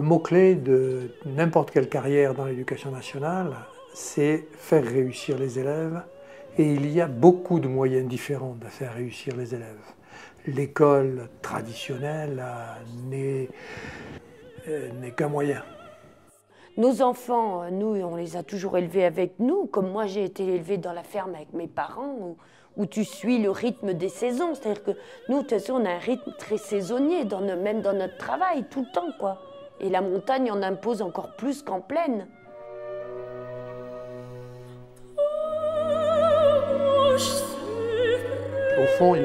Le mot-clé de n'importe quelle carrière dans l'éducation nationale, c'est faire réussir les élèves. Et il y a beaucoup de moyens différents de faire réussir les élèves. L'école traditionnelle n'est qu'un moyen. Nos enfants, nous, on les a toujours élevés avec nous, comme moi j'ai été élevée dans la ferme avec mes parents, où tu suis le rythme des saisons. C'est-à-dire que nous, de toute façon, on a un rythme très saisonnier, même dans notre travail, tout le temps, quoi. Et la montagne en impose encore plus qu'en plaine. Au fond, il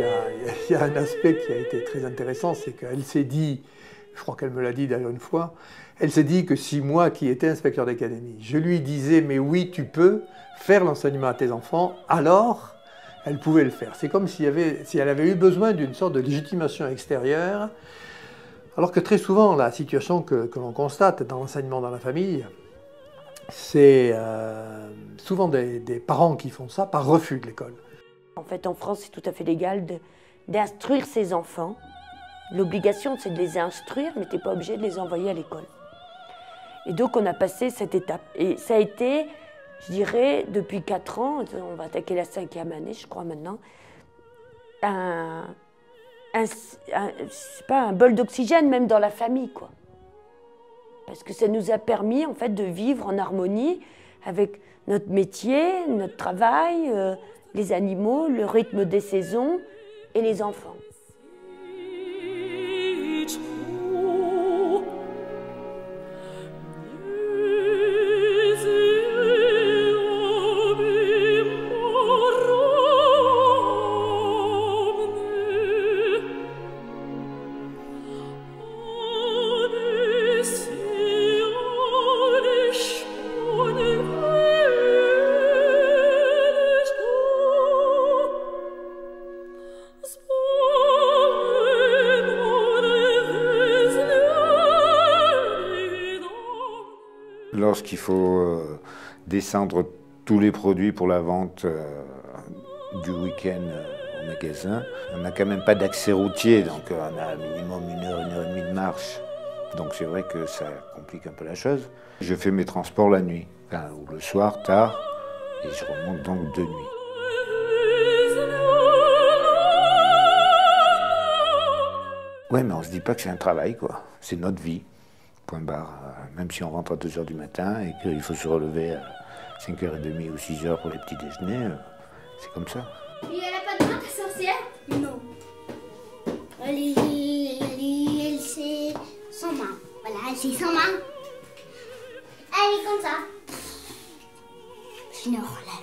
y a un aspect qui a été très intéressant, c'est qu'elle s'est dit, je crois qu'elle me l'a dit d'ailleurs une fois, elle s'est dit que si moi, qui étais inspecteur d'académie, je lui disais « mais oui, tu peux faire l'enseignement à tes enfants », alors elle pouvait le faire. C'est comme si elle avait eu besoin d'une sorte de légitimation extérieure, alors que très souvent, la situation que l'on constate dans l'enseignement dans la famille, c'est souvent des parents qui font ça par refus de l'école. En fait, en France, c'est tout à fait légal d'instruire ses enfants. L'obligation, c'est de les instruire, mais tu n'es pas obligé de les envoyer à l'école. Et donc, on a passé cette étape. Et ça a été, je dirais, depuis 4 ans, on va attaquer la 5e année, je crois maintenant, c'est pas un bol d'oxygène, même dans la famille, quoi. Parce que ça nous a permis, en fait, de vivre en harmonie avec notre métier, notre travail, les animaux, le rythme des saisons et les enfants. Lorsqu'il faut descendre tous les produits pour la vente du week-end au magasin, on n'a quand même pas d'accès routier, donc on a minimum 1 heure et demie de marche. Donc c'est vrai que ça complique un peu la chose. Je fais mes transports la nuit, ou le soir, tard, et je remonte donc de nuit. Ouais, mais on se dit pas que c'est un travail, quoi. C'est notre vie. Point barre, même si on rentre à 2 h du matin et qu'il faut se relever à 5h30 ou 6 h pour les petits déjeuners, c'est comme ça. Et elle a pas de main, ta sorcière? Non. Elle sait sans main. Voilà, elle sait sans main. Elle est comme ça. Sinon, là.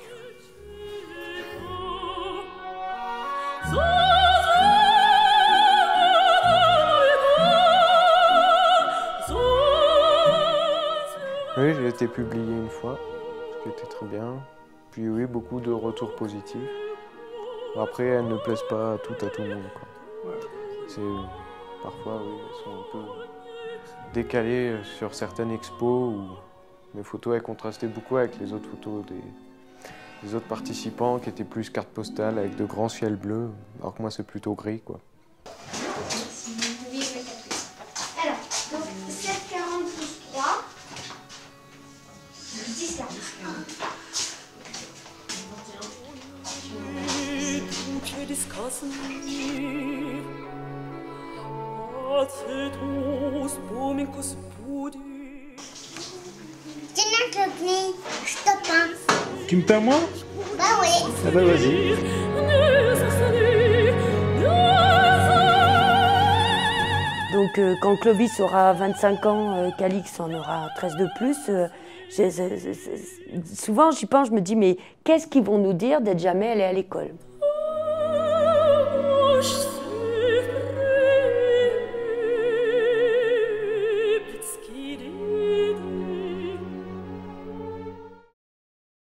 Oui, j'ai été publié une fois, ce qui était très bien. Puis oui, beaucoup de retours positifs. Après, elles ne plaisent pas toutes à tout le monde, quoi. Parfois, oui, elles sont un peu décalées sur certaines expos où mes photos elles contrastaient beaucoup avec les autres photos des autres participants qui étaient plus cartes postales avec de grands ciels bleus, alors que moi c'est plutôt gris, quoi. Alors, donc 7,40 plus 3. 10,40. Tiens, Clopney, je te peins. Tu me peins moi? Bah oui. Ah bah vas-y. Donc quand Clovis aura 25 ans, Calix en aura 13 de plus, souvent j'y pense, je me dis mais qu'est-ce qu'ils vont nous dire d'être jamais allés à l'école?